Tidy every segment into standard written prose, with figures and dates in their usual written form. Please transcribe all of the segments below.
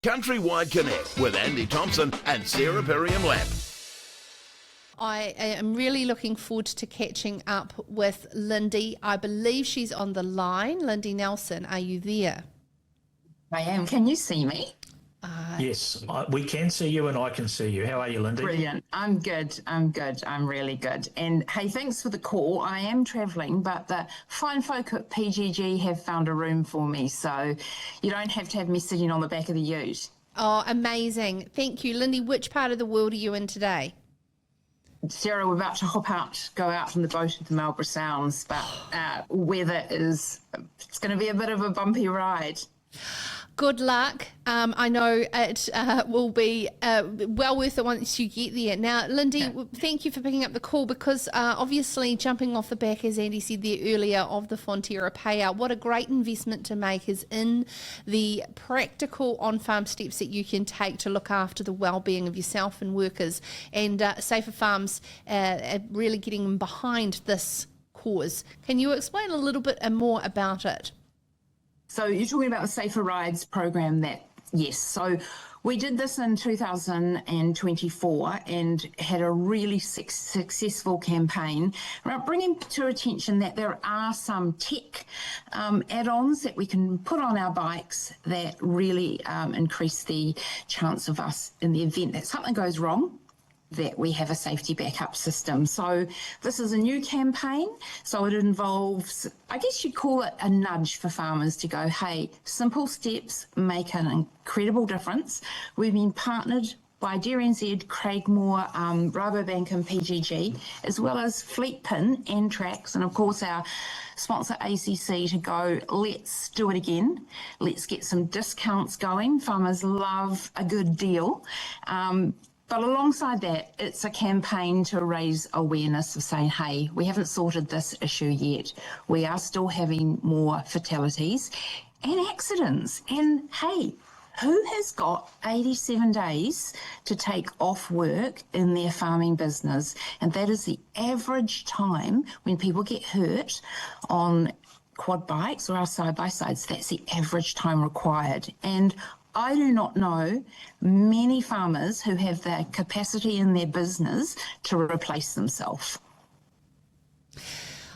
CountryWide Connect with Andy Thompson and Sarah Perriam-Lampp. I am really looking forward to catching up with Lindy. I believe she's on the line. Lindy Nelson, are you there? I am. Can you see me? Yes, we can see you and I can see you. How are you, Lindy? Brilliant. I'm good. I'm really good. And hey, thanks for the call. I am travelling, but the fine folk at PGG have found a room for me, so you don't have to have me sitting on the back of the ute. Oh, amazing. Thank you. Lindy, which part of the world are you in today? Sarah, we're about to go out on the boat at the Marlborough Sounds, but weather it's going to be a bit of a bumpy ride. Good luck. I know it will be well worth it once you get there. Now, Lindy, thank you for picking up the call because obviously jumping off the back, as Andy said there earlier, of the Fonterra payout, what a great investment to make is in the practical on-farm steps that you can take to look after the well-being of yourself and workers, and Safer Farms really getting behind this cause. Can you explain a little bit more about it? So you're talking about the Safer Rides program yes. So we did this in 2024 and had a really successful campaign around bringing to attention that there are some tech add-ons that we can put on our bikes that really increase the chance of us, in the event that something goes wrong, that we have a safety backup system. So this is a new campaign. So it involves, I guess you'd call it a nudge for farmers to go, hey, simple steps make an incredible difference. We've been partnered by DNZ, Craigmore, Rabobank and PGG, as well as Fleetpin and Trax, and of course our sponsor ACC, to go, let's do it again. Let's get some discounts going. Farmers love a good deal. But alongside that, it's a campaign to raise awareness of saying, hey, we haven't sorted this issue yet. We are still having more fatalities and accidents. And hey, who has got 87 days to take off work in their farming business? And that is the average time when people get hurt on quad bikes or our side-by-sides. That's the average time required. And I do not know many farmers who have the capacity in their business to replace themselves.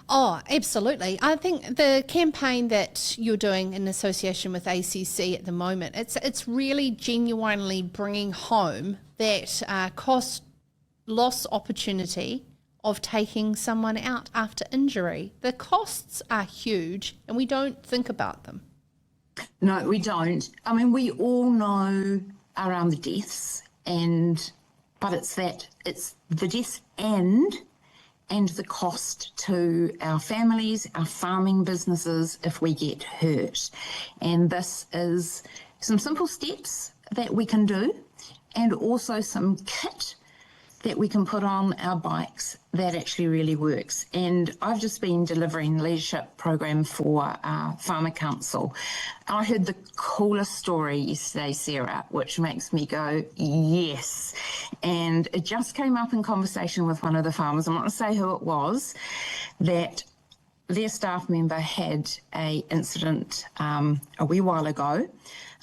Oh, absolutely. I think the campaign that you're doing in association with ACC at the moment, it's really genuinely bringing home that cost loss opportunity of taking someone out after injury. The costs are huge and we don't think about them. No, we don't. I mean, we all know around the deaths, but it's the deaths and the cost to our families, our farming businesses if we get hurt. And this is some simple steps that we can do, and also some kit that we can put on our bikes that actually really works. And I've just been delivering a leadership program for Farmer Council. I heard the coolest story yesterday, Sarah, which makes me go, yes. And it just came up in conversation with one of the farmers, I'm not going to say who it was, that their staff member had a incident a wee while ago,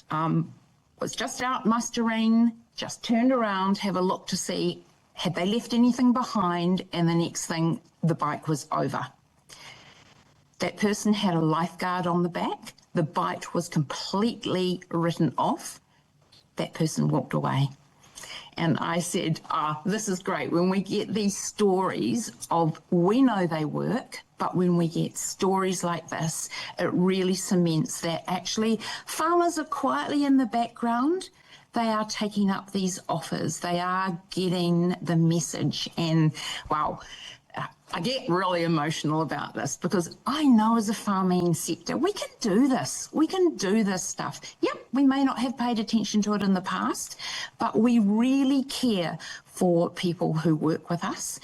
was just out mustering, just turned around, have a look to see had they left anything behind, and the next thing, the bike was over. That person had a lifeguard on the back. The bike was completely written off. That person walked away. And I said, this is great. When we get these stories we know they work, but when we get stories like this, it really cements that actually farmers are quietly in the background. They are taking up these offers. They are getting the message. And wow, I get really emotional about this because I know as a farming sector, we can do this. We can do this stuff. Yep, we may not have paid attention to it in the past, but we really care for people who work with us.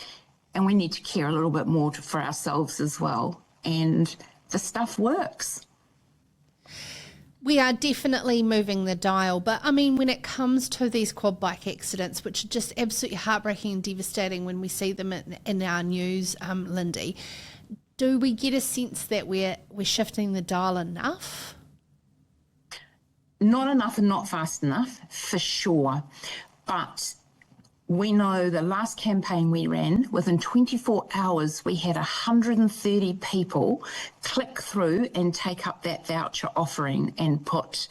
And we need to care a little bit more for ourselves as well. And the stuff works. We are definitely moving the dial, but I mean, when it comes to these quad bike accidents, which are just absolutely heartbreaking and devastating when we see them in our news, Lindy, do we get a sense that we're shifting the dial enough? Not enough and not fast enough, for sure. But we know the last campaign we ran, within 24 hours, we had 130 people click through and take up that voucher offering and put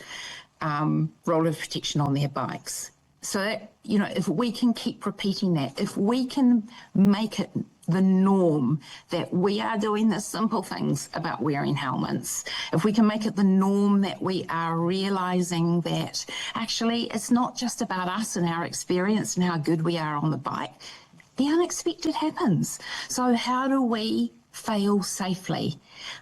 roller protection on their bikes. So that, you know, if we can keep repeating that, if we can make it the norm that we are doing the simple things about wearing helmets, if we can make it the norm that we are realizing that actually it's not just about us and our experience and how good we are on the bike, the unexpected happens. So how do we fail safely?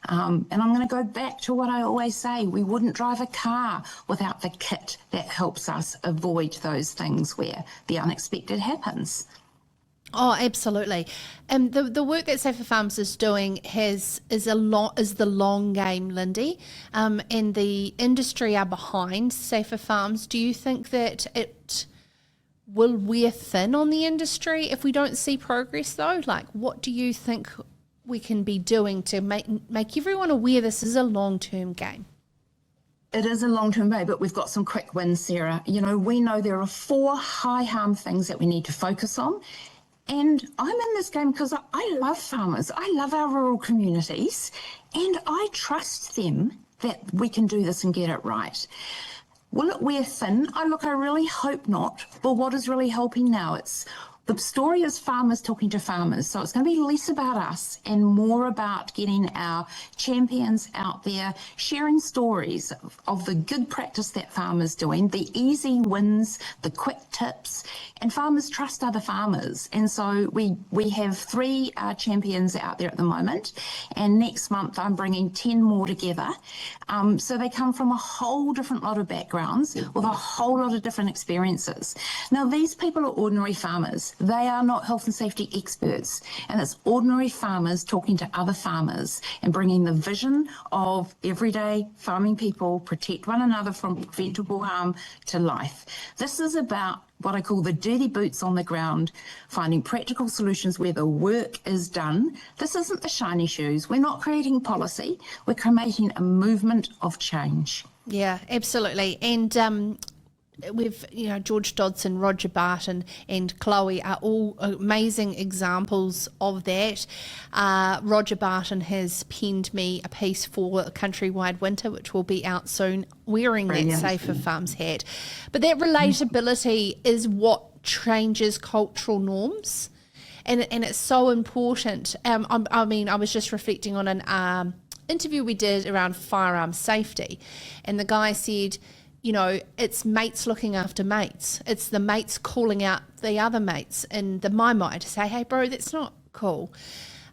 And I'm going to go back to what I always say, we wouldn't drive a car without the kit that helps us avoid those things where the unexpected happens. Oh, absolutely. And the work that Safer Farms is doing is the long game, Lindy. And the industry are behind Safer Farms. Do you think that it will wear thin on the industry if we don't see progress, though? Like, what do you think we can be doing to make everyone aware this is a long-term game? It is a long-term game, but we've got some quick wins, Sarah. You know, we know there are 4 high harm things that we need to focus on. And I'm in this game because I love farmers. I love our rural communities, and I trust them that we can do this and get it right. Will it wear thin? I really hope not. But what is really helping now? The story is farmers talking to farmers. So it's going to be less about us and more about getting our champions out there, sharing stories of the good practice that farmers doing, the easy wins, the quick tips, and farmers trust other farmers. And so we have 3 champions out there at the moment. And next month I'm bringing 10 more together. So they come from a whole different lot of backgrounds with a whole lot of different experiences. Now, these people are ordinary farmers. They are not health and safety experts, and it's ordinary farmers talking to other farmers and bringing the vision of everyday farming people protect one another from preventable harm to life. This is about what I call the dirty boots on the ground, finding practical solutions where the work is done. This isn't the shiny shoes. We're not creating policy. We're creating a movement of change. Yeah, absolutely. And we've, George Dodson, Roger Barton and Chloe are all amazing examples of that. Roger Barton has penned me a piece for Countrywide Winter, which will be out soon, wearing that Safer Farms hat. But that relatability is what changes cultural norms. And it's so important. I was just reflecting on an interview we did around firearm safety, and the guy said, it's mates looking after mates. It's the mates calling out the other mates in the Maimai to say, hey, bro, that's not cool.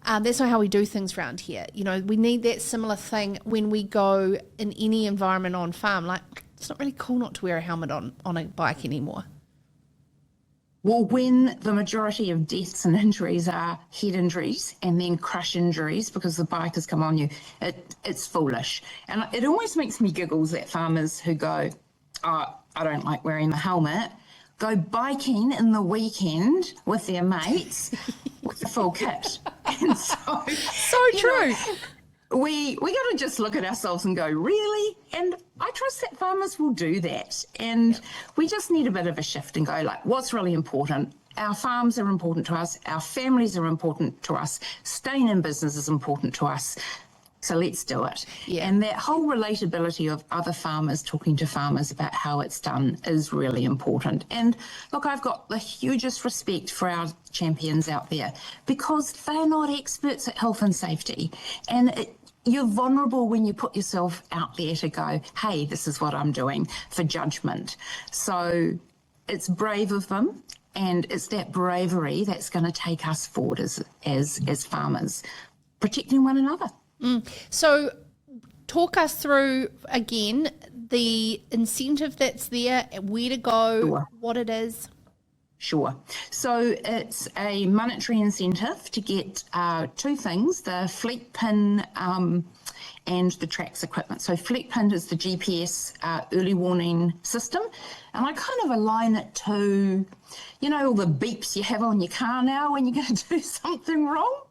That's not how we do things around here. We need that similar thing when we go in any environment on farm. Like, it's not really cool not to wear a helmet on a bike anymore. Well, when the majority of deaths and injuries are head injuries and then crush injuries because the bike has come on you, it's foolish. And it always makes me giggles that farmers who go, oh, I don't like wearing the helmet, go biking in the weekend with their mates with the full kit. And so true. We got to just look at ourselves and go, really? And I trust that farmers will do that. And we just need a bit of a shift and go, like, what's really important? Our farms are important to us. Our families are important to us. Staying in business is important to us. So let's do it. Yeah. And that whole relatability of other farmers talking to farmers about how it's done is really important. And look, I've got the hugest respect for our champions out there because they're not experts at health and safety. And you're vulnerable when you put yourself out there to go, hey, this is what I'm doing, for judgment. So it's brave of them, and it's that bravery that's going to take us forward as farmers, protecting one another. So talk us through, again, the incentive that's there, where to go, Sure. What it is. Sure. So it's a monetary incentive to get 2 things, the fleet pin and the tracks equipment. So fleet pin is the GPS early warning system. And I kind of align it to, all the beeps you have on your car now when you're going to do something wrong.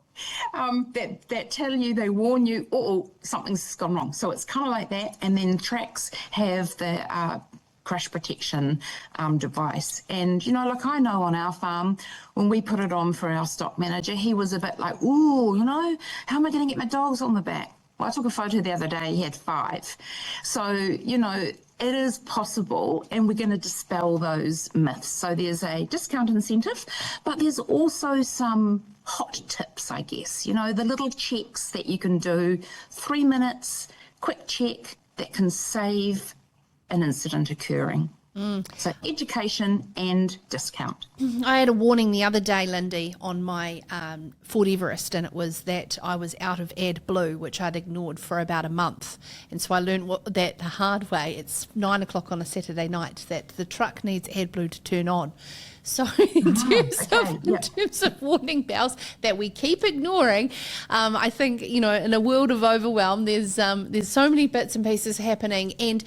that tell you, they warn you, oh, something's gone wrong. So it's kind of like that. And then tracks have the crash protection device. And, you know, like I know on our farm, when we put it on for our stock manager, he was a bit like, ooh, you know, how am I going to get my dogs on the back? Well, I took a photo the other day, he had 5. So, you know, it is possible, and we're going to dispel those myths. So there's a discount incentive, but there's also some hot tips, I guess. You know, the little checks that you can do, 3 minutes, quick check that can save an incident occurring. So education and discount. I had a warning the other day, Lindy, on my Ford Everest, and it was that I was out of AdBlue, which I'd ignored for about a month. And so I learned that the hard way. It's 9 o'clock on a Saturday night that the truck needs AdBlue to turn on. So in terms of warning bells that we keep ignoring, I think, you know, in a world of overwhelm, there's so many bits and pieces happening. And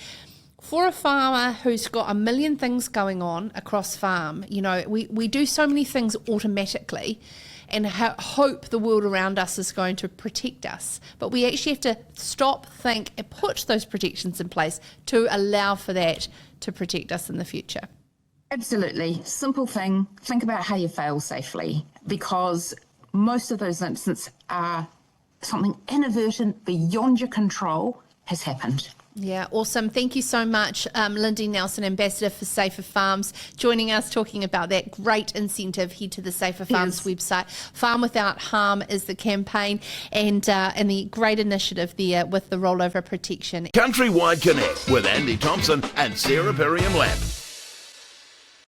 for a farmer who's got a million things going on across farm, you know, we do so many things automatically and hope the world around us is going to protect us. But we actually have to stop, think, and put those protections in place to allow for that to protect us in the future. Absolutely. Simple thing. Think about how you fail safely, because most of those incidents are something inadvertent, beyond your control, has happened. Yeah, awesome. Thank you so much, Lindy Nelson, Ambassador for Safer Farms, joining us, talking about that great incentive. Head to the Safer Farms website. Farm Without Harm is the campaign, and the great initiative there with the rollover protection. CountryWide Connect with Andy Thompson and Sarah Perriam-Lampp.